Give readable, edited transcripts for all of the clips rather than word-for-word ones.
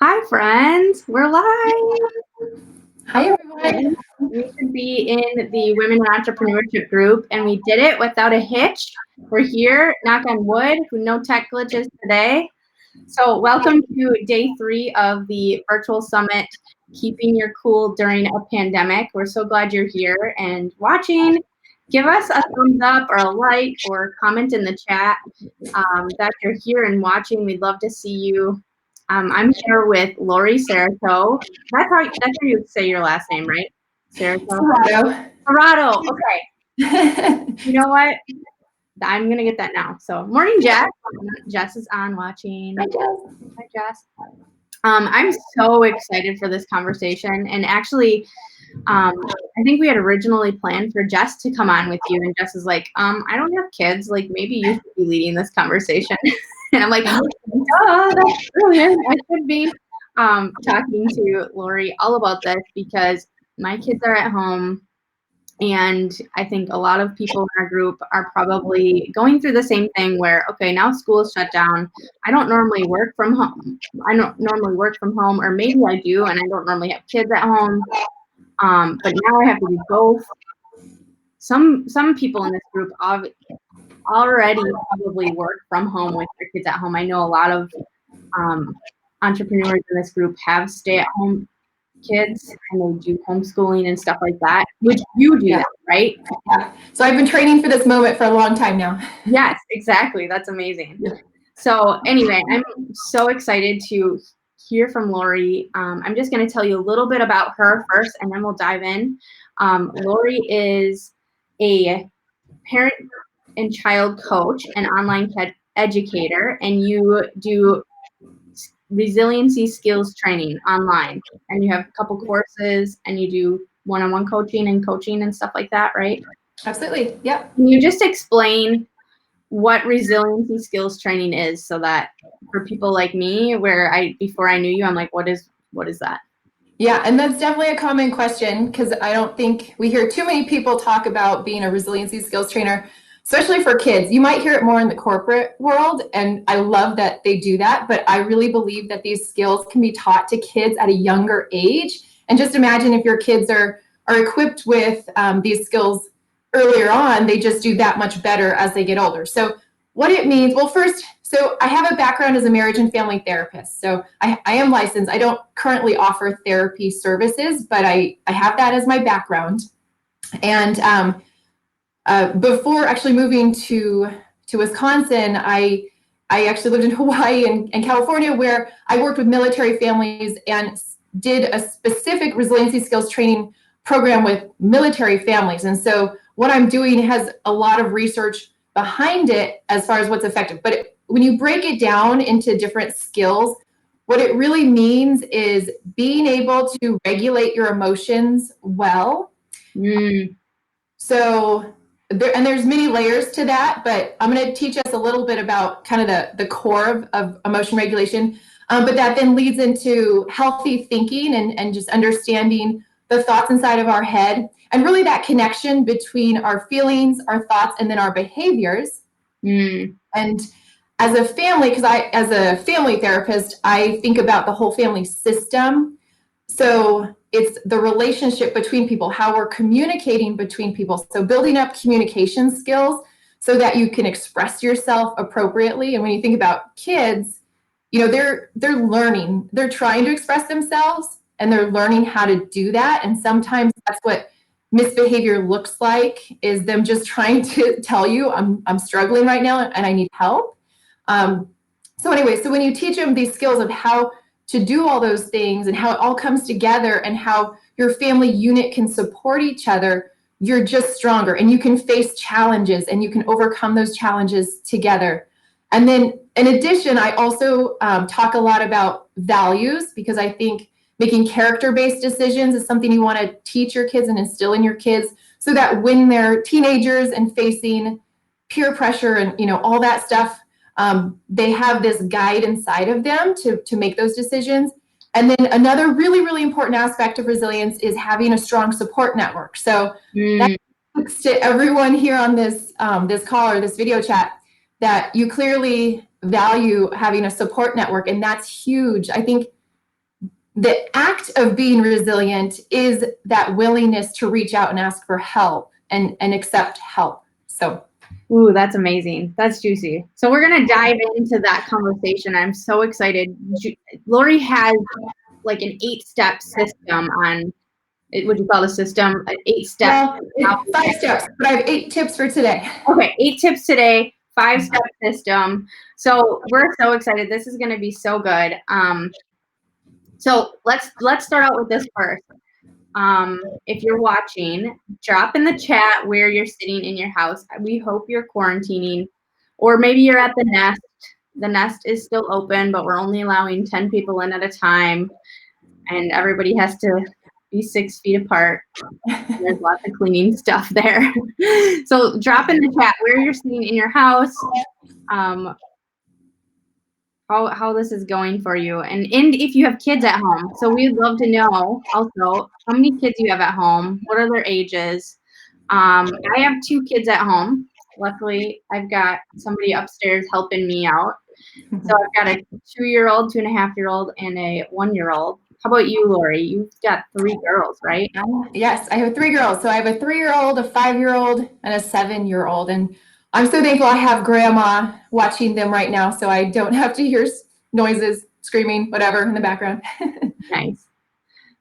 Hi, friends. We're live. Hi, everyone. We should be in the Women in Entrepreneurship group, and we did it without a hitch. We're here, knock on wood, no tech glitches today. So welcome to day 3 of the virtual summit, Keeping Your Cool During a Pandemic. We're so glad you're here and watching. Give us a thumbs up or a like or comment in the chat that you're here and watching. We'd love to see you. I'm here with Lori Serratto. That's how you say your last name, right? Serratto? Serratto. Serratto. Okay. You know what? I'm going to get that now. So, morning, Jess. Jess is on watching. Hi, Jess. I'm so excited for this conversation. And actually, I think we had originally planned for Jess to come on with you. And Jess is like, I don't have kids. Like, maybe you should be leading this conversation. And I'm like, oh, that's brilliant. I should be talking to Lori all about this because my kids are at home. And I think a lot of people in our group are probably going through the same thing where, okay, now school is shut down. I don't normally work from home. Or maybe I do, and I don't normally have kids at home. But now I have to do both. Some people in this group already probably work from home with their kids at home. I know a lot of entrepreneurs in this group have stay-at-home kids and they do homeschooling and stuff like that, which you do, that, right? Yeah. So I've been training for this moment for a long time now. Yes, exactly. That's amazing. Yeah. So anyway, I'm so excited to hear from Lori. I'm just going to tell you a little bit about her first, and then we'll dive in. Lori is a parent and child coach and online educator, and you do resiliency skills training online, and you have a couple courses, and you do one-on-one coaching and stuff like that, right? Absolutely. Yeah. Can you just explain what resiliency skills training is, so that for people like me, before I knew you, I'm like, what is that? Yeah, and that's definitely a common question because I don't think we hear too many people talk about being a resiliency skills trainer, especially for kids. You might hear it more in the corporate world, and I love that they do that, but I really believe that these skills can be taught to kids at a younger age. And just imagine if your kids are equipped with these skills earlier on, they just do that much better as they get older. So what it means, well, first, so I have a background as a marriage and family therapist. So I am licensed. I don't currently offer therapy services, but I have that as my background. And before actually moving to Wisconsin, I actually lived in Hawaii and California, where I worked with military families and did a specific resiliency skills training program with military families. And so what I'm doing has a lot of research behind it as far as what's effective. But when you break it down into different skills, what it really means is being able to regulate your emotions well. So there's many layers to that, but I'm going to teach us a little bit about kind of the core of emotion regulation. But that then leads into healthy thinking and just understanding the thoughts inside of our head, and really that connection between our feelings, our thoughts, and then our behaviors. And as a family, because as a family therapist, I think about the whole family system. So it's the relationship between people, how we're communicating between people. So building up communication skills so that you can express yourself appropriately. And when you think about kids, they're learning, they're trying to express themselves, and they're learning how to do that. And sometimes that's what misbehavior looks like, is them just trying to tell you, I'm struggling right now and I need help. So anyway, so when you teach them these skills of how to do all those things and how it all comes together and how your family unit can support each other, you're just stronger, and you can face challenges and you can overcome those challenges together. And then in addition, I also talk a lot about values, because I think making character-based decisions is something you want to teach your kids and instill in your kids, so that when they're teenagers and facing peer pressure and all that stuff, they have this guide inside of them to make those decisions. And then another really, really important aspect of resilience is having a strong support network. So that looks to everyone here on this call or this video chat, that you clearly value having a support network, and that's huge. I think the act of being resilient is that willingness to reach out and ask for help and accept help. So, ooh, that's amazing. That's juicy. So we're gonna dive into that conversation. I'm so excited. Lori has like an 8-step system on it. Would you call it a system? An 8-step. well, 5 steps, but I have 8 tips for today. Okay, 8 tips today, 5-step system. So we're so excited. This is gonna be so good. So let's start out with this first. If you're watching, drop in the chat where you're sitting in your house. We hope you're quarantining, or maybe you're at the nest. The nest is still open, but we're only allowing 10 people in at a time, and everybody has to be 6 feet apart. There's lots of cleaning stuff there. So drop in the chat where you're sitting in your house, how this is going for you, and if you have kids at home. So we'd love to know also how many kids you have at home, what are their ages. I have 2 kids at home. Luckily, I've got somebody upstairs helping me out. So I've got a 2-year-old, 2.5-year-old, and a 1-year-old. How about you, Lori? You've got 3 girls, right? Yes, I have 3 girls. So I have a 3-year-old, a 5-year-old, and a 7-year-old. And I'm so thankful I have grandma watching them right now, so I don't have to hear noises, screaming, whatever in the background. Nice.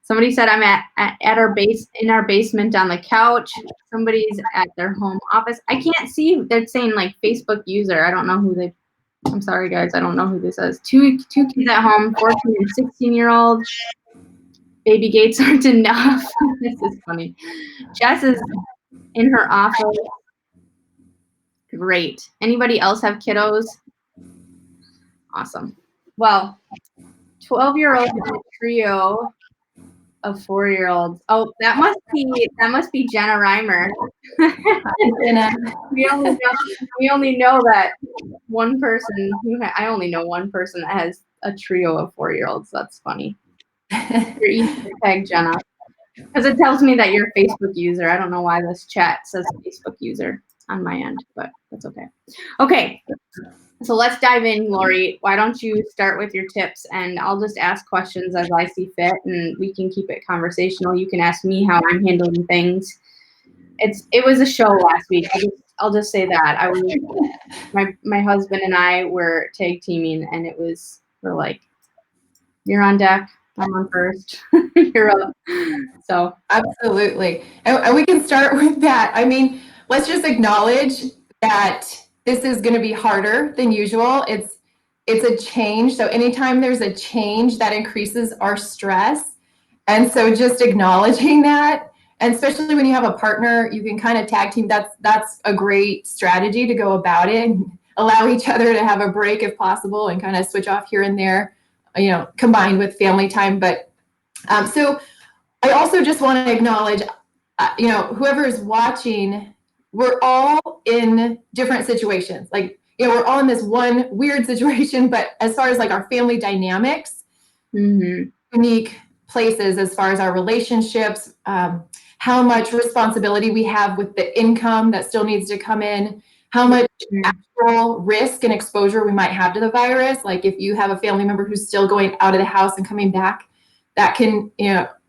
Somebody said I'm at our in our basement on the couch. Somebody's at their home office. I can't see. They're saying like Facebook user. I don't know who they. I'm sorry, guys. I don't know who this is. Two kids at home, 14 and 16-year-old. Baby gates aren't enough. This is funny. Jess is in her office. Great. Anybody else have kiddos? Awesome. Well, 12-year-old is a trio of 4-year-olds. Oh, that must be Jenna Reimer. we only know that one person. I only know one person that has a trio of 4-year-olds. That's funny. You're Easter egg, Jenna, because it tells me that you're a Facebook user. I don't know why this chat says Facebook user on my end, but that's okay. Okay. So let's dive in, Lori. Why don't you start with your tips, and I'll just ask questions as I see fit, and we can keep it conversational. You can ask me how I'm handling things. It was a show last week. I'll just say that my husband and I were tag teaming, and we're like, you're on deck, I'm on first, you're up. So Absolutely, and we can start with that. I mean, let's just acknowledge that this is going to be harder than usual. It's a change. So anytime there's a change, that increases our stress. And so just acknowledging that, and especially when you have a partner, you can kind of tag team. That's a great strategy to go about it. And allow each other to have a break if possible, and kind of switch off here and there, combined with family time. But so I also just want to acknowledge, whoever is watching, we're all in different situations. Like, we're all in this one weird situation, but as far as like our family dynamics, unique places as far as our relationships, how much responsibility we have with the income that still needs to come in, how much actual risk and exposure we might have to the virus. Like if you have a family member who's still going out of the house and coming back, that can,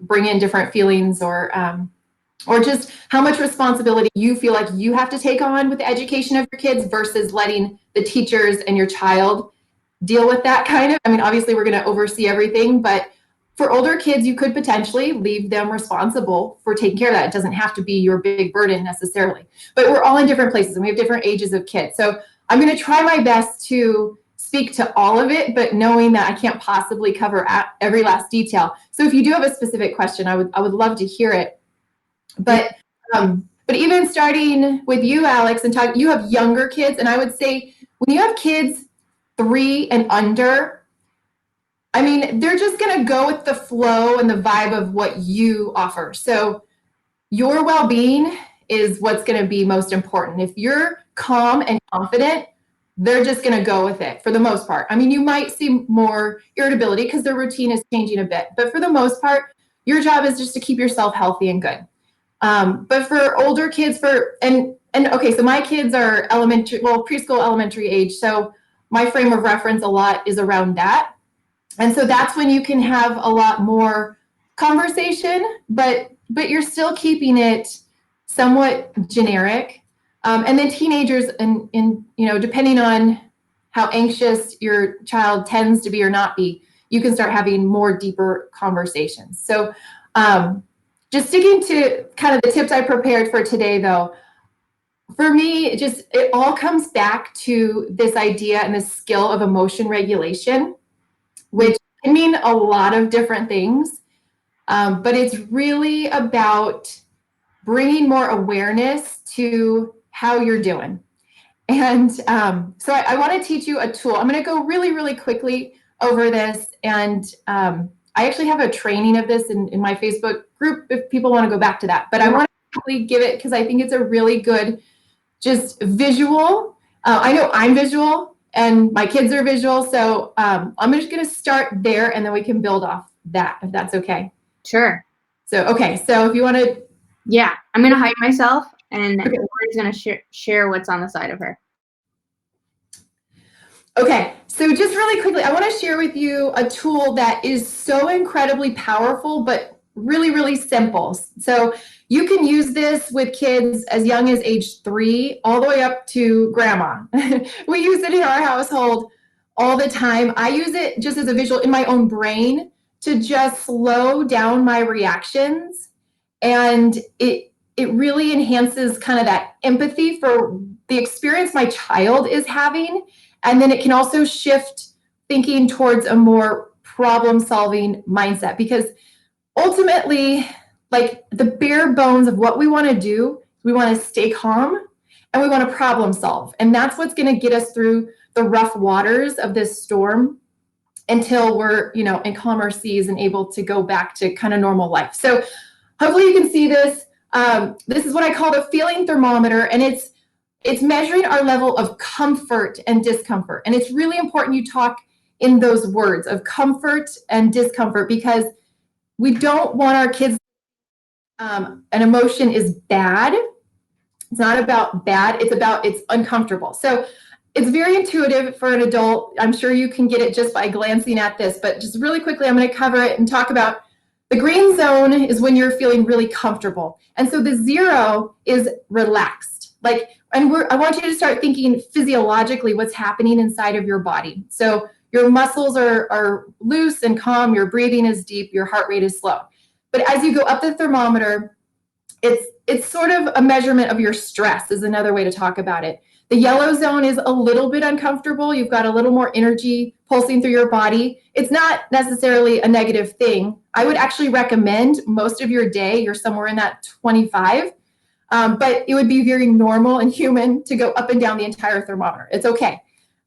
bring in different feelings, or just how much responsibility you feel like you have to take on with the education of your kids versus letting the teachers and your child deal with that kind of. I mean, obviously we're going to oversee everything, but for older kids, you could potentially leave them responsible for taking care of that. It doesn't have to be your big burden necessarily, but we're all in different places and we have different ages of kids. So I'm going to try my best to speak to all of it, but knowing that I can't possibly cover every last detail. So if you do have a specific question, I would love to hear it. But even starting with you, Alex, and you have younger kids, and I would say when you have kids 3 and under, I mean, they're just going to go with the flow and the vibe of what you offer. So your well-being is what's going to be most important. If you're calm and confident, they're just going to go with it for the most part. I mean, you might see more irritability because their routine is changing a bit, but for the most part, your job is just to keep yourself healthy and good. But for older kids, okay, so my kids are preschool, elementary age. So my frame of reference a lot is around that. And so that's when you can have a lot more conversation, but you're still keeping it somewhat generic. And then teenagers, and depending on how anxious your child tends to be or not be, you can start having more deeper conversations. So just sticking to kind of the tips I prepared for today, though, for me, it all comes back to this idea and this skill of emotion regulation, which can mean a lot of different things. But it's really about bringing more awareness to how you're doing. And so I want to teach you a tool. I'm going to go really, really quickly over this. And I actually have a training of this in my Facebook group if people want to go back to that. But I want to quickly give it because I think it's a really good, just visual. I know I'm visual and my kids are visual. So I'm just going to start there and then we can build off that, if that's okay. Sure. So, okay. So if you want to. Yeah, I'm going to hide myself and Lori's going to share what's on the side of her. Okay, so just really quickly, I want to share with you a tool that is so incredibly powerful, but really, really simple. So you can use this with kids as young as age 3, all the way up to grandma. We use it in our household all the time. I use it just as a visual in my own brain to just slow down my reactions. And it really enhances kind of that empathy for the experience my child is having. And then it can also shift thinking towards a more problem-solving mindset, because ultimately, like, the bare bones of what we want to do, we want to stay calm and we want to problem solve. And that's what's going to get us through the rough waters of this storm until we're, in calmer seas and able to go back to kind of normal life. So hopefully you can see this. This is what I call the feeling thermometer, and it's measuring our level of comfort and discomfort. And it's really important you talk in those words of comfort and discomfort, because we don't want our kids, an emotion is bad. It's not about bad, it's uncomfortable. So it's very intuitive for an adult. I'm sure you can get it just by glancing at this, but just really quickly, I'm going to cover it and talk about the green zone is when you're feeling really comfortable. And so the 0 is relaxed. I want you to start thinking physiologically what's happening inside of your body. So your muscles are loose and calm, your breathing is deep, your heart rate is slow. But as you go up the thermometer, it's sort of a measurement of your stress, is another way to talk about it. The yellow zone is a little bit uncomfortable. You've got a little more energy pulsing through your body. It's not necessarily a negative thing. I would actually recommend most of your day, you're somewhere in that 25. But it would be very normal and human to go up and down the entire thermometer. It's okay.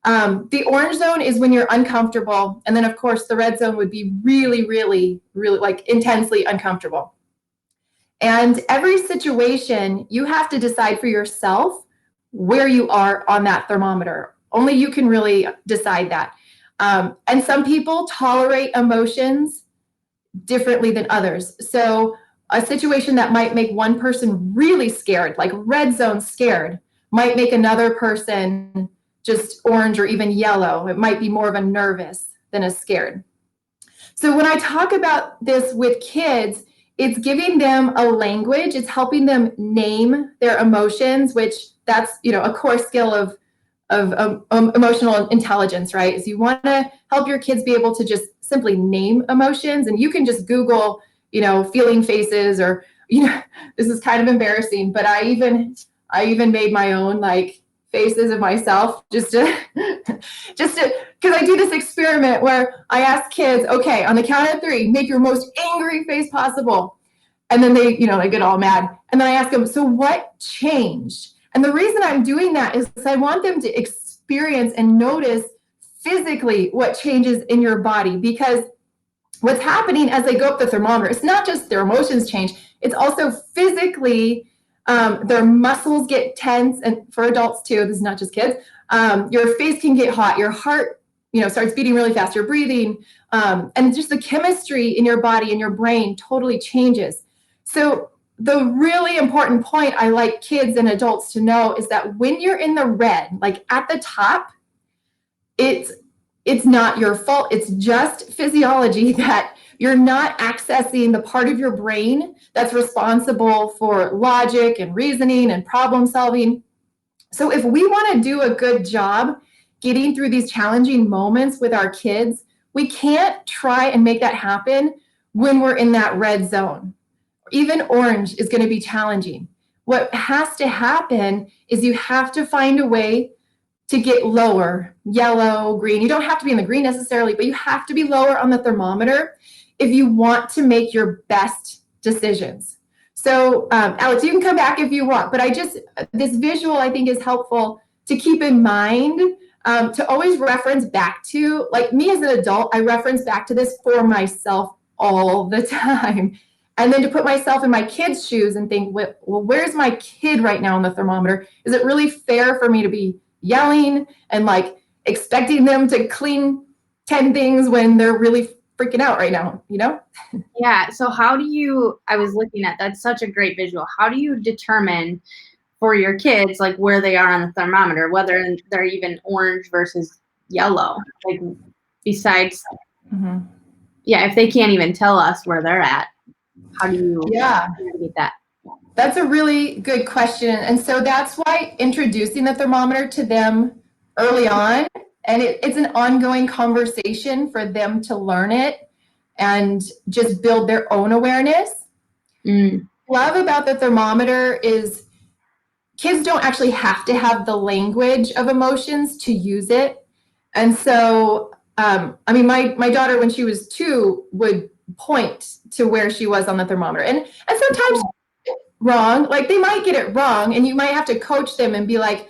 The orange zone is when you're uncomfortable. And then, of course, the red zone would be really, really, really like intensely uncomfortable. And every situation, you have to decide for yourself where you are on that thermometer. Only you can really decide that. And some people tolerate emotions differently than others. So a situation that might make one person really scared, like red zone scared, might make another person just orange or even yellow. It might be more of a nervous than a scared. So when I talk about this with kids, it's giving them a language. It's helping them name their emotions, which that's, a core skill of emotional intelligence, right? Is you want to help your kids be able to just simply name emotions. And you can just Google, feeling faces, or, this is kind of embarrassing, but I even made my own faces of myself just to because I do this experiment where I ask kids, okay, on the count of 3, make your most angry face possible. And then they get all mad. And then I ask them, so what changed? And the reason I'm doing that is I want them to experience and notice physically what changes in your body, because what's happening as they go up the thermometer, it's not just their emotions change, it's also physically their muscles get tense, and for adults too, this is not just kids. Your face can get hot, your heart starts beating really fast, your breathing, and just the chemistry in your body and your brain totally changes. So the really important point I like kids and adults to know is that when you're in the red, like at the top, it's it's not your fault. It's just physiology that you're not accessing the part of your brain that's responsible for logic and reasoning and problem solving. So if we want to do a good job getting through these challenging moments with our kids, we can't try and make that happen when we're in that red zone. Even orange is going to be challenging. What has to happen is you have to find a way to get lower, yellow, green. You don't have to be in the green necessarily, but you have to be lower on the thermometer if you want to make your best decisions. So Alex, you can come back if you want, but this visual I think is helpful to keep in mind, to always reference back to. Like me as an adult, I reference back to this for myself all the time. And then to put myself in my kid's shoes and think, well, where's my kid right now on the thermometer? Is it really fair for me to be yelling and like expecting them to clean 10 things when they're really freaking out right now, you know? Yeah. So I was looking at, that's such a great visual. How do you determine for your kids, like where they are on the thermometer, whether they're even orange versus yellow, like besides, if they can't even tell us where they're at, how do you navigate that? That's a really good question. And so that's why introducing the thermometer to them early on, and it's an ongoing conversation for them to learn it and just build their own awareness. Love about the thermometer is kids don't actually have to have the language of emotions to use it. And so, I mean, my daughter, when she was 2, would point to where she was on the thermometer. And sometimes wrong, like they might get it wrong, and you might have to coach them and be like,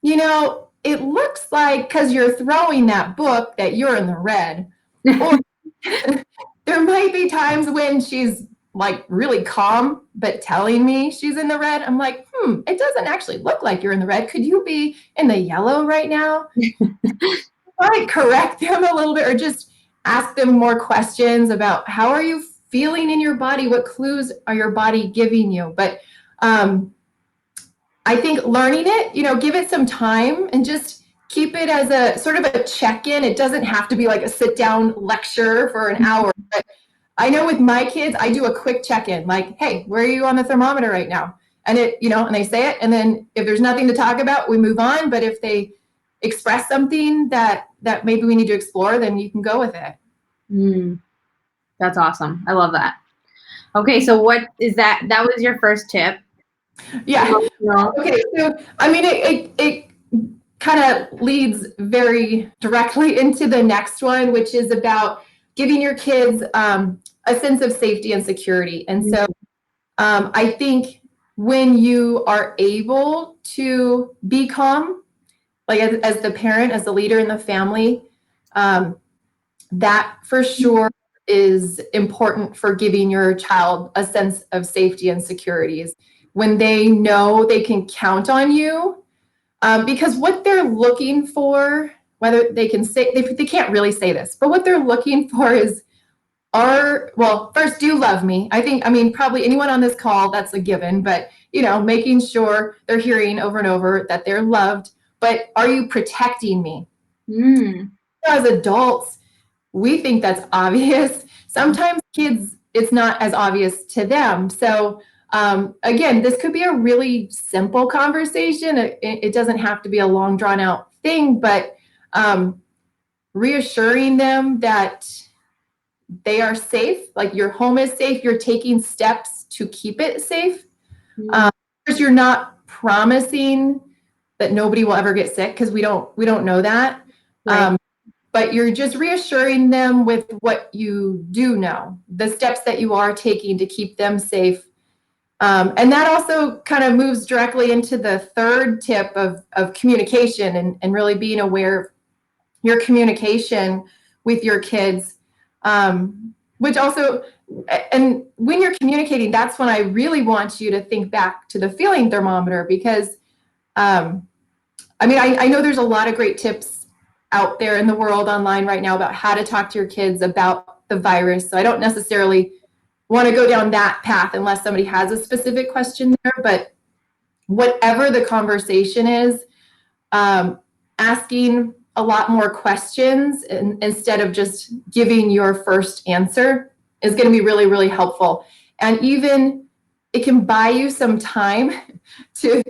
you know, it looks like because you're throwing that book that you're in the red. Or there might be times when she's like really calm, but telling me she's in the red. I'm like, it doesn't actually look like you're in the red. Could you be in the yellow right now? I correct them a little bit, or just ask them more questions about how are you feeling in your body? What clues are your body giving you? But I think learning it, give it some time and just keep it as a sort of a check-in. It doesn't have to be like a sit-down lecture for an hour. But I know with my kids, I do a quick check-in, like, hey, where are you on the thermometer right now? And and they say it, and then if there's nothing to talk about, we move on. But if they express something that maybe we need to explore, then you can go with it. That's awesome. I love that. Okay, so what is that? That was your first tip. Yeah. Okay. So, I mean, it kind of leads very directly into the next one, which is about giving your kids a sense of safety and security. And so I think when you are able to be calm, like as the parent, as the leader in the family, that for sure is important for giving your child a sense of safety and security, is when they know they can count on you, because what they're looking for, whether they can say, they can't really say this, but what they're looking for is, first, do you love me? I mean, probably anyone on this call, that's a given, but making sure they're hearing over and over that they're loved, but are you protecting me? As adults, we think that's obvious. Sometimes kids, it's not as obvious to them. So again, this could be a really simple conversation. It doesn't have to be a long, drawn out thing, but reassuring them that they are safe, like your home is safe, you're taking steps to keep it safe. Because you're not promising that nobody will ever get sick, because we don't know that. Right. But you're just reassuring them with what you do know, the steps that you are taking to keep them safe. And that also kind of moves directly into the third tip of communication, and really being aware of your communication with your kids, which also, and when you're communicating, that's when I really want you to think back to the feeling thermometer, because I mean, I know there's a lot of great tips out there in the world online right now about how to talk to your kids about the virus. So I don't necessarily want to go down that path unless somebody has a specific question there. But whatever the conversation is, asking a lot more questions instead of just giving your first answer is going to be really, really helpful. And even it can buy you some time to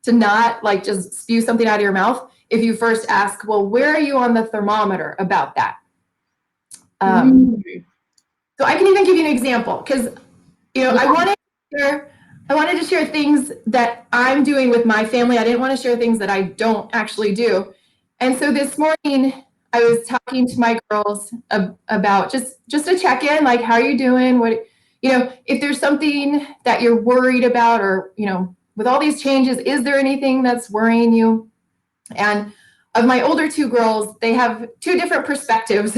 not like just spew something out of your mouth if you first ask, well, where are you on the thermometer about that? So I can even give you an example because, I wanted to share things that I'm doing with my family. I didn't want to share things that I don't actually do. And so this morning I was talking to my girls about just a check-in, like, how are you doing? What, if there's something that you're worried about, or, with all these changes, is there anything that's worrying you? And of my older two girls, they have two different perspectives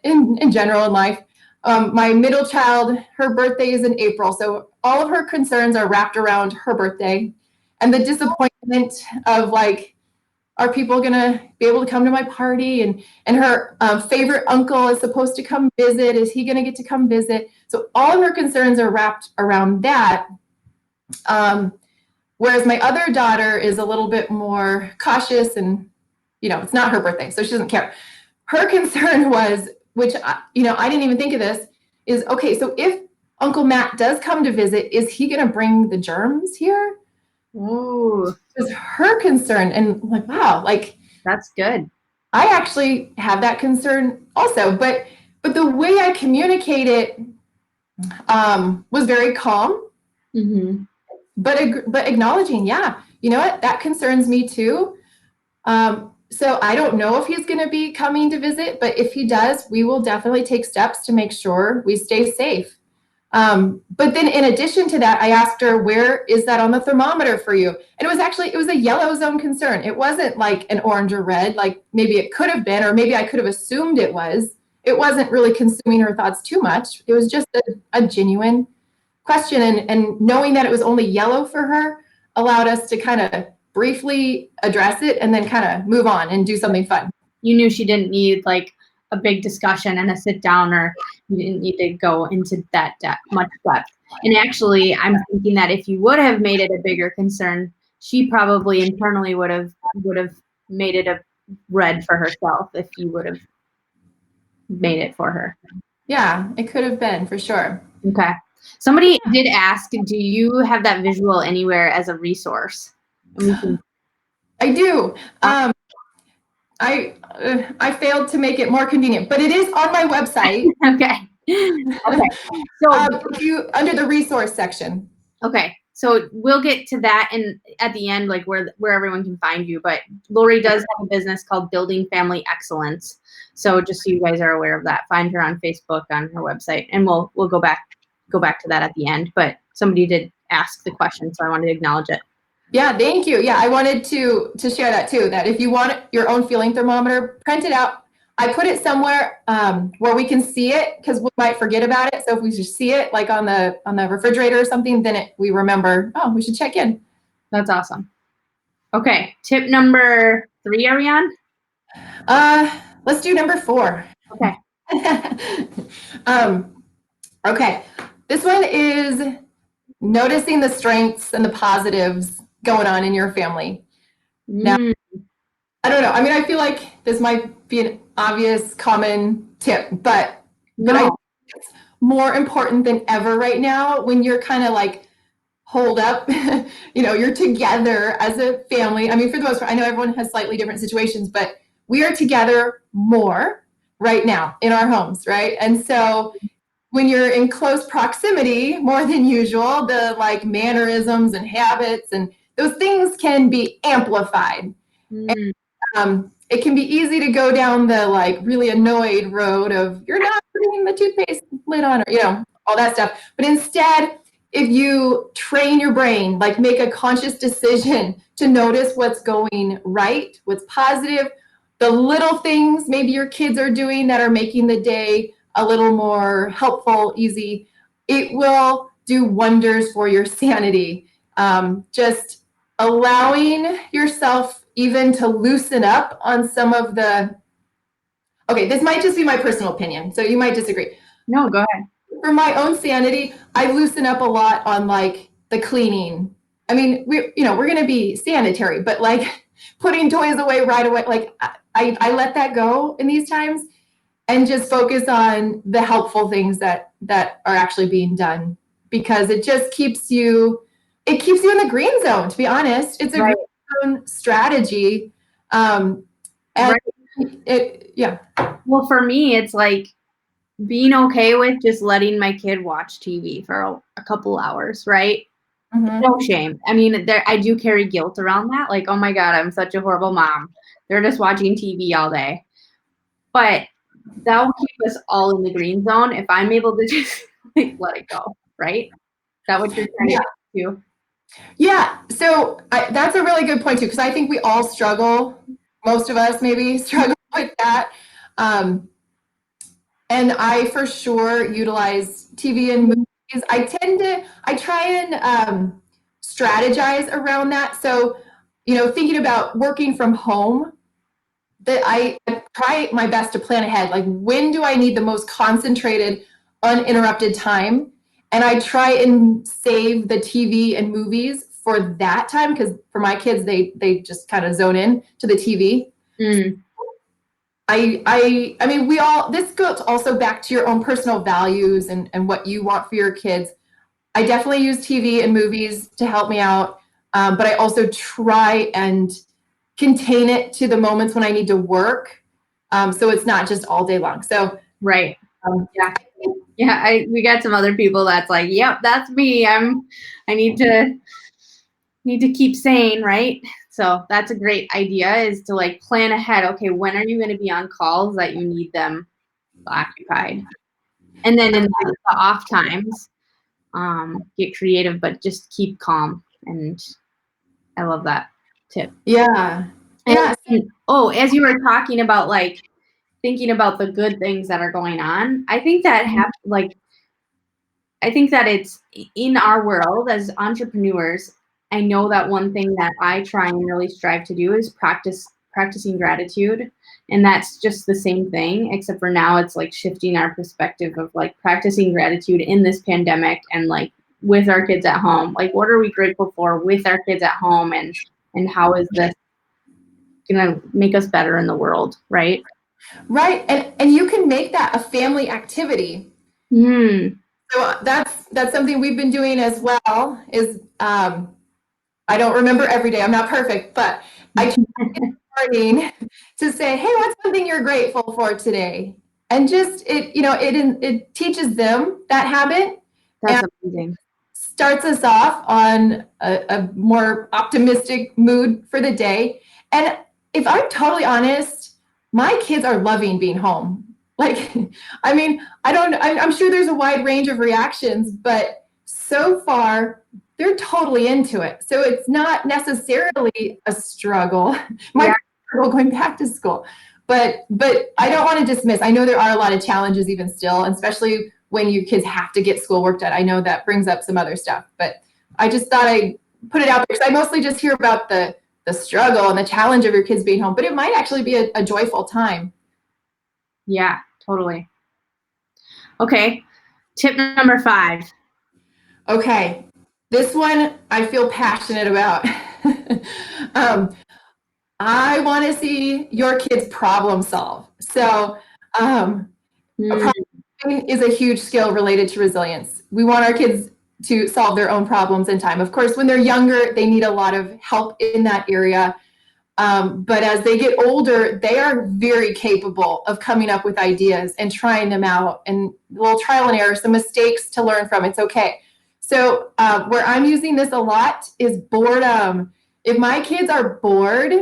in general in life. My middle child, her birthday is in April, so all of her concerns are wrapped around her birthday and the disappointment of, like, are people gonna be able to come to my party? And her favorite uncle is supposed to come visit. Is he gonna get to come visit? So all of her concerns are wrapped around that. Whereas my other daughter is a little bit more cautious, and it's not her birthday, so she doesn't care. Her concern was, which I didn't even think of this, is, okay, so if Uncle Matt does come to visit, is he going to bring the germs here? Ooh, was her concern. And I'm like, wow, like, that's good. I actually have that concern also, but the way I communicate it was very calm. Mm-hmm. But acknowledging, yeah, you know what, that concerns me too. So I don't know if he's going to be coming to visit, but if he does, we will definitely take steps to make sure we stay safe. But then in addition to that, I asked her, where is that on the thermometer for you? And it was a yellow zone concern. It wasn't like an orange or red, like maybe it could have been, or maybe I could have assumed it was. It wasn't really consuming her thoughts too much. It was just a genuine question. And knowing that it was only yellow for her allowed us to kind of briefly address it and then kind of move on and do something fun. You knew she didn't need like a big discussion and a sit down, or you didn't need to go into that much depth. And actually, I'm thinking that if you would have made it a bigger concern, she probably internally would have made it a red for herself if you would have made it for her. Yeah, it could have been, for sure. Okay. Somebody did ask, do you have that visual anywhere as a resource? I do. I failed to make it more convenient, but it is on my website. Okay. Okay. So if you under the resource section. Okay. So we'll get to that at the end, like where everyone can find you. But Lori does have a business called Building Family Excellence. So just so you guys are aware of that, find her on Facebook, on her website, and we'll go back to that at the end. But somebody did ask the question, so I wanted to acknowledge it. Yeah, thank you. Yeah, I wanted to share that too, that if you want your own feeling thermometer, print it out. I put it somewhere where we can see it, because we might forget about it. So if we just see it, like on the refrigerator or something, then we remember, oh, we should check in. That's awesome. Okay, tip number 3, are we on? Let's do number 4. Okay. Okay, this one is noticing the strengths and the positives going on in your family. Now, I don't know. I mean, I feel like this might be an obvious common tip, but I think it's more important than ever right now when you're kind of like holed up, you're together as a family. I mean, for the most part, I know everyone has slightly different situations, but we are together more right now in our homes, right? And so when you're in close proximity more than usual, the like mannerisms and habits and those things can be amplified. And, it can be easy to go down the like really annoyed road of you're not putting the toothpaste lid on, or all that stuff. But instead, if you train your brain, like make a conscious decision to notice what's going right, what's positive, the little things maybe your kids are doing that are making the day a little more helpful, easy, it will do wonders for your sanity. Just allowing yourself even to loosen up on some of okay, this might just be my personal opinion, so you might disagree. No, go ahead. For my own sanity, I loosen up a lot on like the cleaning. I mean, we're going to be sanitary, but like putting toys away right away. Like I let that go in these times and just focus on the helpful things that are actually being done, because it just keeps you in the green zone, to be honest. It's a Right. green zone strategy. And Right. yeah. Well, for me, it's like being okay with just letting my kid watch TV for a couple hours, right? Mhm. No shame. I mean, I do carry guilt around that. Like, oh my God, I'm such a horrible mom. They're just watching TV all day. But that will keep us all in the green zone if I'm able to just like let it go, right? Is that what you're trying to do? Yeah. So that's a really good point too, because I think we all struggle. Most of us maybe struggle with that. And I for sure utilize TV and movies. I try and strategize around that. So, thinking about working from home, that I try my best to plan ahead. Like, when do I need the most concentrated, uninterrupted time? And I try and save the TV and movies for that time, because for my kids, they just kind of zone in to the TV. Mm. I mean, we all, this goes also back to your own personal values and what you want for your kids. I definitely use TV and movies to help me out. But I also try and contain it to the moments when I need to work. So it's not just all day long. So, Right. Yeah. Yeah. We got some other people that's like, yep, that's me. I need to keep sane, right? So that's a great idea, is to like plan ahead. Okay, when are you going to be on calls that you need them occupied? And then in the off times, get creative, but just keep calm. And I love that tip. yeah. And, Yeah. as you were talking about like thinking about the good things that are going on, I think that I think that it's in our world as entrepreneurs. I know that one thing that I try and really strive to do is practicing gratitude. And that's just the same thing, except for now it's like shifting our perspective of like practicing gratitude in this pandemic and like with our kids at home. Like, what are we grateful for with our kids at home, and how is this gonna make us better in the world, right? Right. And you can make that a family activity. Mm. So that's something we've been doing as well. Is I don't remember every day. I'm not perfect, but I try starting to say, hey, what's something you're grateful for today? And just it teaches them that habit That's and amazing. starts us off on a more optimistic mood for the day. And if I'm totally honest, my kids are loving being home. Like, I mean, I'm sure there's a wide range of reactions, but so far they're totally into it. So it's not necessarily a struggle. My Yeah. struggle going back to school. But I don't want to dismiss. I know there are a lot of challenges even still, especially when your kids have to get schoolwork done. I know that brings up some other stuff, but I just thought I'd put it out there, because I mostly just hear about the struggle and the challenge of your kids being home, but it might actually be a joyful time. Yeah, totally. Okay. Tip number 5. Okay, this one I feel passionate about. I want to see your kids problem solve. So, a Mm. problem is a huge skill related to resilience. We want our kids to solve their own problems in time. Of course, when they're younger, they need a lot of help in that area. But as they get older, they are very capable of coming up with ideas and trying them out, and a little trial and error, some mistakes to learn from. It's okay. So where I'm using this a lot is boredom. If my kids are bored,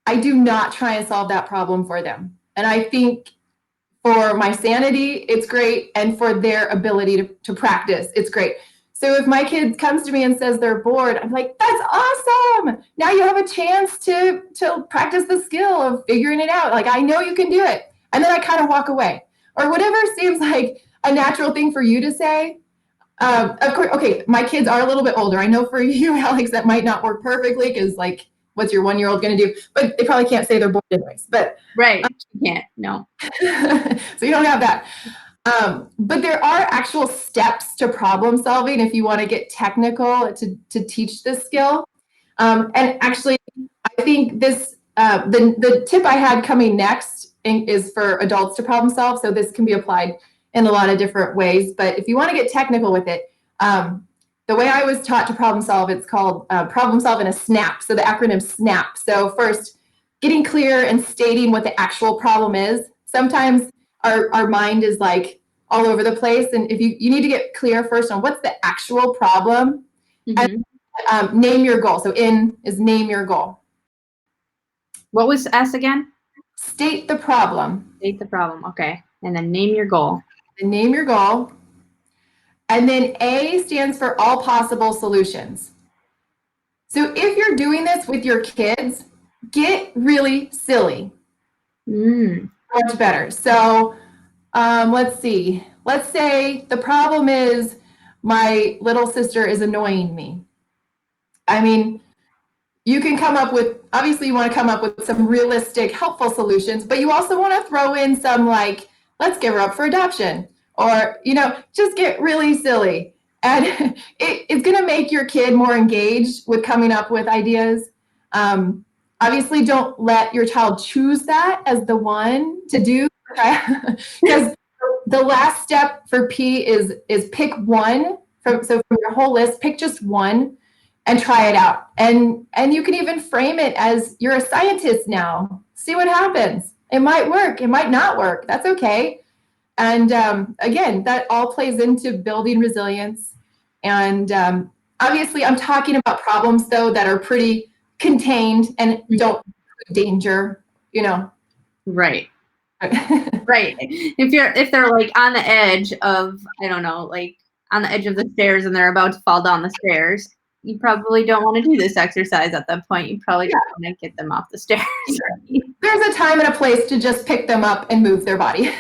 I do not try and solve that problem for them. And I think for my sanity, it's great. And for their ability to practice, it's great. So if my kid comes to me and says they're bored, I'm like, that's awesome. Now you have a chance to practice the skill of figuring it out. Like, I know you can do it. And then I kind of walk away. Or whatever seems like a natural thing for you to say. Of course, okay, my kids are a little bit older. I know for you, Alex, that might not work perfectly, because like, what's your 1-year-old going to do? But they probably can't say they're bored anyways. But Right. You can't. No. so you don't have that. But there are actual steps to problem solving if you want to get technical to teach this skill. And actually, I I think this, the tip I had coming next is for adults to problem solve. So this can be applied in a lot of different ways. But if you want to get technical with it, the way I was taught to problem solve, it's called problem solve in a SNAP. So the acronym SNAP. So first, getting clear and stating what the actual problem is. Sometimes our mind is like all over the place. And if you need to get clear first on what's the actual problem, Mm-hmm. and name your goal. So N is name your goal. What was S again? State the problem. State the problem. Okay. And then name your goal. And name your goal. And then A stands for all possible solutions. So if you're doing this with your kids, get really silly. Much better. So let's see. Let's say the problem is my little sister is annoying me. I mean, you can come up with, obviously you want to come up with some realistic, helpful solutions, but you also want to throw in some like, let's give her up for adoption, or, just get really silly. And it's going to make your kid more engaged with coming up with ideas. Obviously, don't let your child choose that as the one to do, because the last step for P is pick one. So from your whole list, pick just one and try it out. And you can even frame it as you're a scientist now. See what happens. It might work. It might not work. That's okay. And again, that all plays into building resilience. And obviously, I'm talking about problems, though, that are pretty contained and don't danger, Right. Right. If they're like on the edge of, I don't know, like on the edge of the stairs and they're about to fall down the stairs, you probably don't want to do this exercise at that point. You probably just want to get them off the stairs. There's a time and a place to just pick them up and move their body.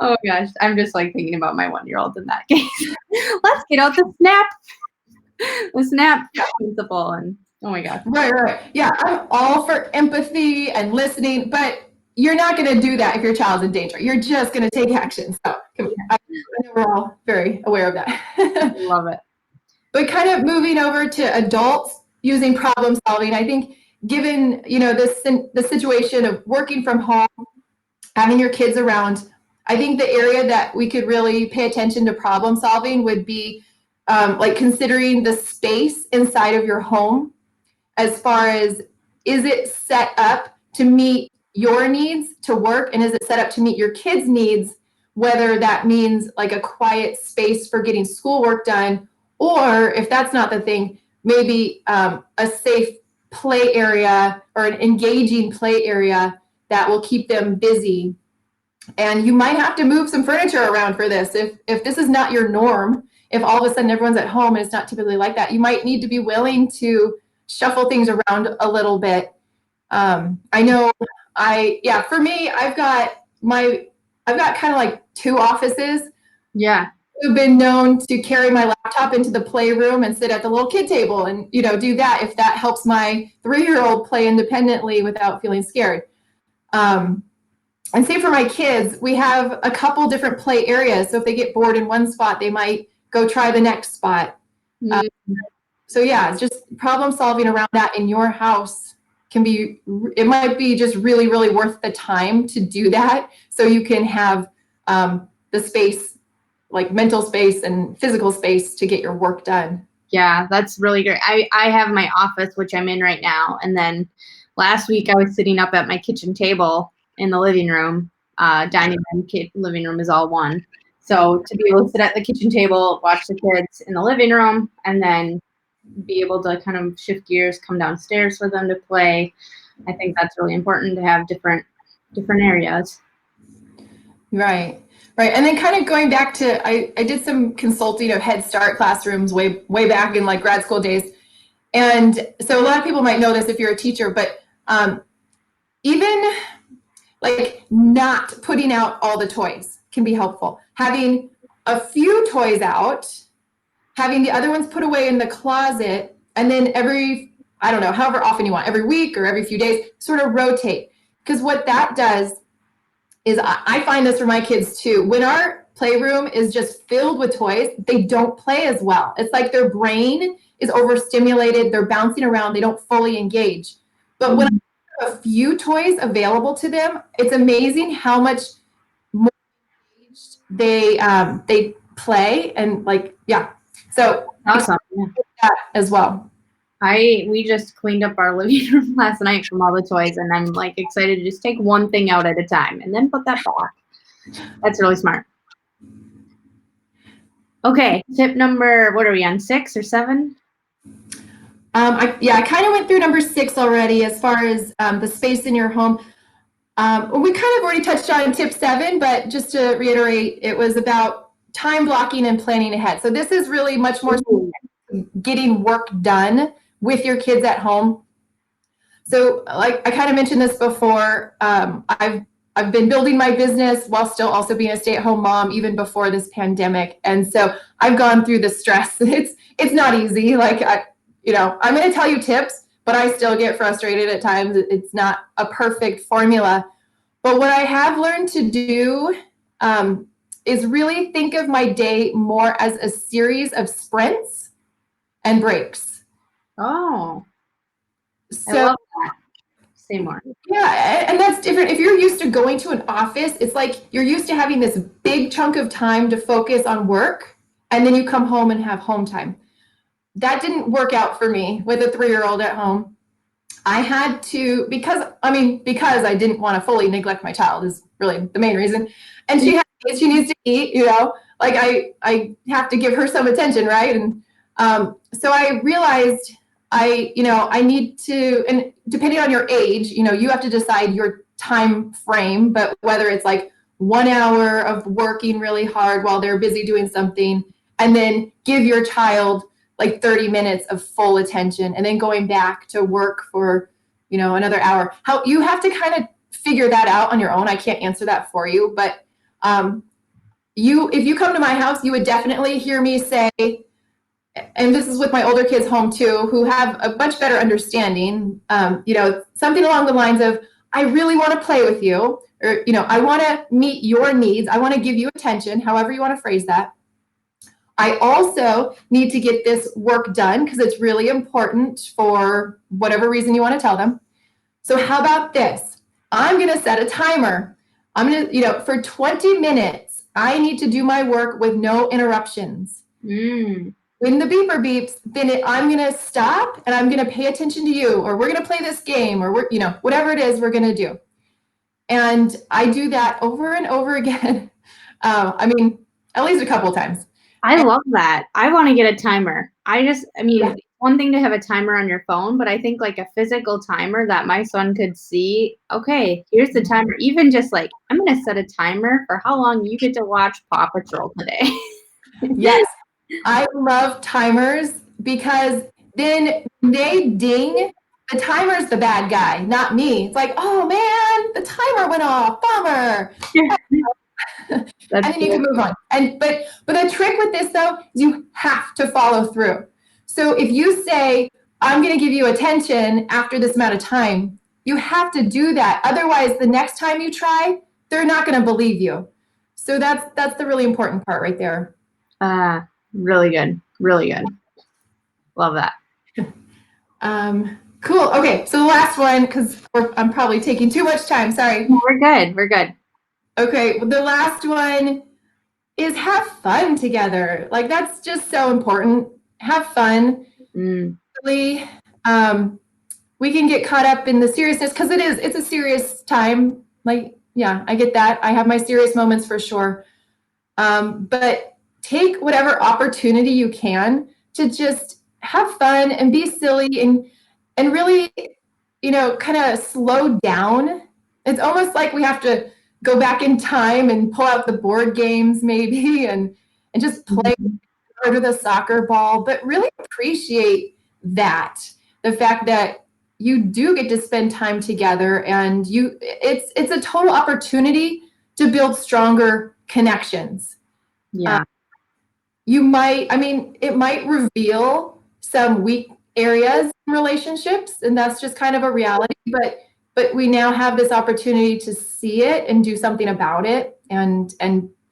Oh gosh, I'm just like thinking about my 1-year-old in that case. Let's get out the snap principle, and oh my gosh. Right. Yeah, I'm all for empathy and listening, but you're not going to do that if your child's in danger. You're just going to take action. So I know we're all very aware of that. Love it. But kind of moving over to adults using problem solving, I think given, the situation of working from home, having your kids around, I think the area that we could really pay attention to problem solving would be like considering the space inside of your home, as far as, is it set up to meet your needs to work, and is it set up to meet your kids' needs, whether that means like a quiet space for getting schoolwork done, or if that's not the thing, maybe a safe play area or an engaging play area that will keep them busy. And you might have to move some furniture around for this. If this is not your norm, if all of a sudden everyone's at home and it's not typically like that, you might need to be willing to shuffle things around a little bit. I know for me, I've got kind of like 2 offices. Yeah. Who've been known to carry my laptop into the playroom and sit at the little kid table and, do that if that helps my 3-year-old play independently without feeling scared. And same for my kids, we have a couple different play areas. So if they get bored in one spot, they might go try the next spot. So yeah, just problem solving around that in your house it might be just really, really worth the time to do that. So you can have the space, like mental space and physical space, to get your work done. Yeah, that's really great. I have my office, which I'm in right now. And then last week I was sitting up at my kitchen table in the living room. Dining room, living room is all one. So to be able to sit at the kitchen table, watch the kids in the living room, and then be able to kind of shift gears, come downstairs for them to play. I think that's really important to have different areas. Right. And then kind of going back to, I did some consulting of Head Start classrooms way back in like grad school days. And so a lot of people might know this if you're a teacher, but even like not putting out all the toys can be helpful. Having a few toys out, having the other ones put away in the closet, and then however often you want, every week or every few days, sort of rotate. Because what that does is, I find this for my kids too, when our playroom is just filled with toys, they don't play as well. It's like their brain is overstimulated, they're bouncing around, they don't fully engage. But when I have a few toys available to them, it's amazing how much more engaged they play and like, yeah. So Awesome. Yeah. that as well. We just cleaned up our living room last night from all the toys, and I'm like excited to just take one thing out at a time and then put that back. That's really smart. Okay, tip number, what are we on, 6 or 7? I kind of went through number 6 already as far as the space in your home. We kind of already touched on tip 7, but just to reiterate, it was about time blocking and planning ahead. So this is really much more getting work done with your kids at home. So like I kind of mentioned this before, I've been building my business while still also being a stay-at-home mom even before this pandemic. And so I've gone through the stress. It's not easy. Like I'm going to tell you tips, but I still get frustrated at times. It's not a perfect formula. But what I have learned to do is really think of my day more as a series of sprints and breaks. Oh, So, I love that. Say more. Yeah, and that's different. If you're used to going to an office, it's like you're used to having this big chunk of time to focus on work, and then you come home and have home time. That didn't work out for me with a 3-year-old at home. I had to, because I didn't want to fully neglect my child is really the main reason. And she needs to eat, like I have to give her some attention, right? And so I realized I need to, and depending on your age, you have to decide your time frame, but whether it's like 1 hour of working really hard while they're busy doing something, and then give your child like 30 minutes of full attention, and then going back to work for, another hour. How you have to kind of figure that out on your own. I can't answer that for you, but if you come to my house, you would definitely hear me say, and this is with my older kids home too, who have a much better understanding, something along the lines of, I really want to play with you, or, I want to meet your needs. I want to give you attention, however you want to phrase that. I also need to get this work done because it's really important for whatever reason you want to tell them. So how about this? I'm going to set a timer. I'm going to, for 20 minutes, I need to do my work with no interruptions. When the beeper beeps, then I'm going to stop and I'm going to pay attention to you, or we're going to play this game, or whatever it is we're going to do. And I do that over and over again. At least a couple of times. I love that. I want to get a timer. It's one thing to have a timer on your phone, but I think like a physical timer that my son could see, okay, here's the timer. Even just like, I'm going to set a timer for how long you get to watch Paw Patrol today. Yes, I love timers because then they ding. The timer's the bad guy, not me. It's like, oh man, the timer went off. Bummer. And then you can move on. But the trick with this though is you have to follow through. So if you say, I'm going to give you attention after this amount of time, you have to do that. Otherwise, the next time you try, they're not going to believe you. So that's the really important part right there. Really good. Really good. Love that. Cool. Okay. So the last one, because I'm probably taking too much time. Sorry. We're good. We're good. Okay. Well, the last one is have fun together. Like that's just so important. Have fun. Really, we can get caught up in the seriousness because it's a serious time. Like, yeah, I get that. I have my serious moments for sure. But take whatever opportunity you can to just have fun and be silly and really, kind of slow down. It's almost like we have to go back in time and pull out the board games maybe and just play under the soccer ball, but really appreciate that. The fact that you do get to spend time together and it's a total opportunity to build stronger connections. Yeah. It might reveal some weak areas in relationships, and that's just kind of a reality, but we now have this opportunity to see it and do something about it and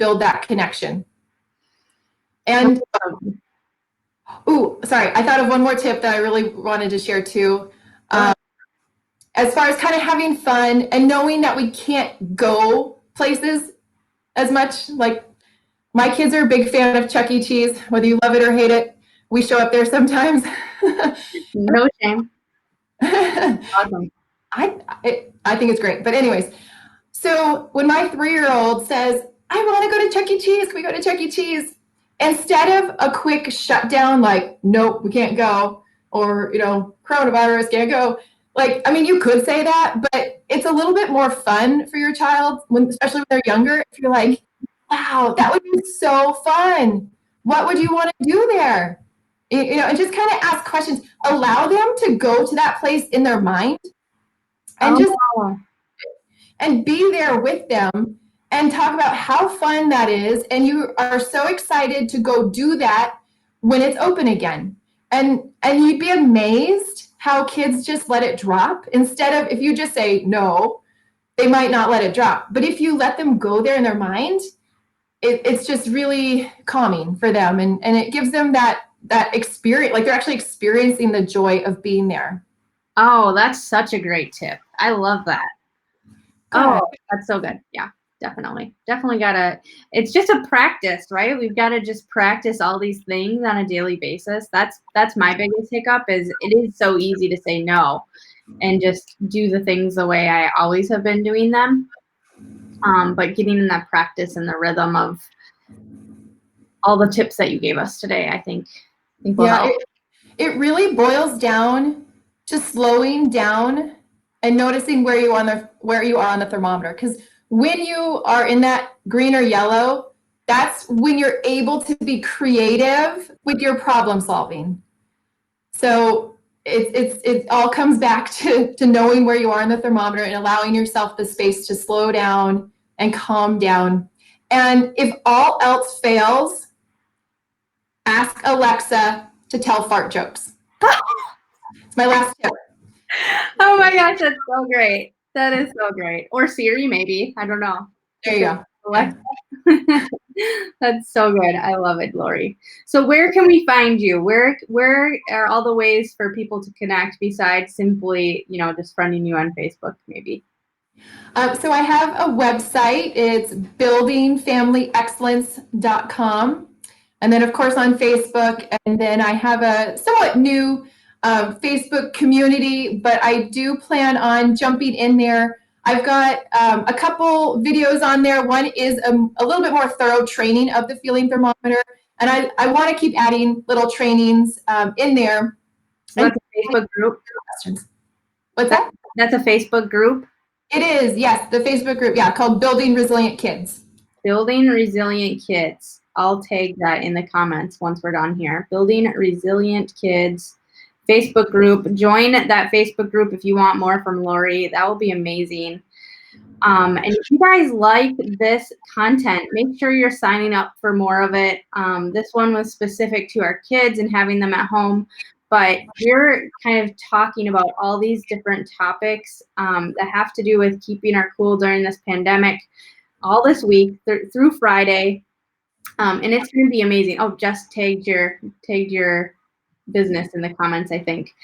build that connection. And sorry, I thought of one more tip that I really wanted to share too. As far as kind of having fun and knowing that we can't go places as much. Like, my kids are a big fan of Chuck E. Cheese, whether you love it or hate it. We show up there sometimes. No shame. Awesome. I think it's great. But anyways, so when my 3-year-old says, I want to go to Chuck E. Cheese, can we go to Chuck E. Cheese? Instead of a quick shutdown, like, nope, we can't go, or, coronavirus, can't go. Like, I mean, you could say that, but it's a little bit more fun for your child, especially when they're younger. If you're like, wow, that would be so fun. What would you want to do there? And just kind of ask questions. Allow them to go to that place in their mind and and be there with them and talk about how fun that is. And you are so excited to go do that when it's open again. And you'd be amazed how kids just let it drop. Instead of, if you just say no, they might not let it drop. But if you let them go there in their mind, it's just really calming for them. And it gives them that experience, like they're actually experiencing the joy of being there. Oh, that's such a great tip. I love that. Oh, that's so good. Yeah, definitely. Definitely it's just a practice, right? We've got to just practice all these things on a daily basis. That's my biggest hiccup is it is so easy to say no and just do the things the way I always have been doing them. But getting in that practice and the rhythm of all the tips that you gave us today, I think will help. It really boils down to slowing down and noticing where you are on the thermometer. Because when you are in that green or yellow, that's when you're able to be creative with your problem solving. So it all comes back to knowing where you are in the thermometer and allowing yourself the space to slow down and calm down. And if all else fails, ask Alexa to tell fart jokes. It's my last tip. Oh my gosh, that's so great. That is so great. Or Siri, maybe. I don't know. There you go. Alexa. That's so good. I love it, Lori. So where can we find you? Where are all the ways for people to connect besides simply, just friending you on Facebook, maybe? So I have a website. It's buildingfamilyexcellence.com. And then, of course, on Facebook. And then I have a somewhat new Facebook community, but I do plan on jumping in there. I've got a couple videos on there. One is a little bit more thorough training of the feeling thermometer. And I want to keep adding little trainings in there. So that's a Facebook group? What's that? That's a Facebook group? It is, yes, the Facebook group, called Building Resilient Kids. Building Resilient Kids. I'll tag that in the comments once we're done here. Building Resilient Kids Facebook group. Join that Facebook group if you want more from Lori. That will be amazing. And if you guys like this content, make sure you're signing up for more of it. This one was specific to our kids and having them at home, but we're kind of talking about all these different topics that have to do with keeping our cool during this pandemic all this week through Friday. And it's going to be amazing. Oh, Jess tagged your business in the comments, I think.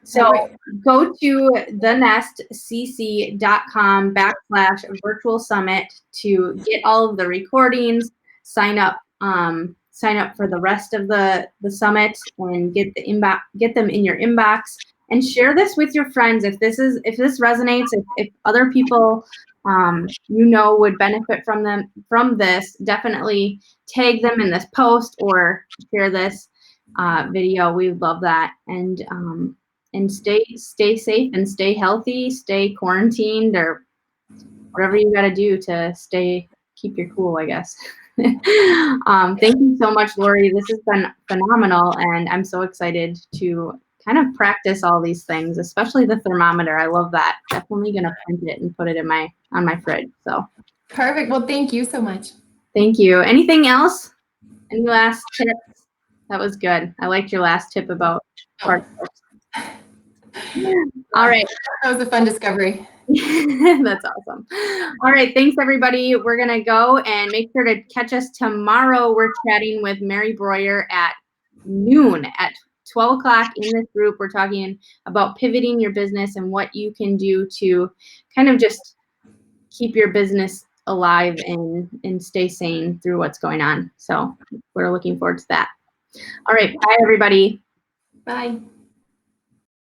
So go to thenestcc.com/virtual summit to get all of the recordings, sign up for the rest of the summit and get them in your inbox and share this with your friends. If this resonates, if other people would benefit from this, definitely tag them in this post or share this video. We would love that. And stay safe and stay healthy, stay quarantined, or whatever you got to do to keep your cool, I guess. Thank you so much, Lori. This has been phenomenal, and I'm so excited to kind of practice all these things, especially the thermometer. I love that. Definitely gonna print it and put it on my fridge. So perfect. Well, thank you so much. Thank you. Anything else? Any last tips? That was good. I liked your last tip about fart jokes. All right. That was a fun discovery. That's awesome. All right. Thanks, everybody. We're going to go and make sure to catch us tomorrow. We're chatting with Mary Breuer at noon at 12 o'clock in this group. We're talking about pivoting your business and what you can do to kind of just keep your business alive and stay sane through what's going on. So we're looking forward to that. All right. Bye, everybody. Bye.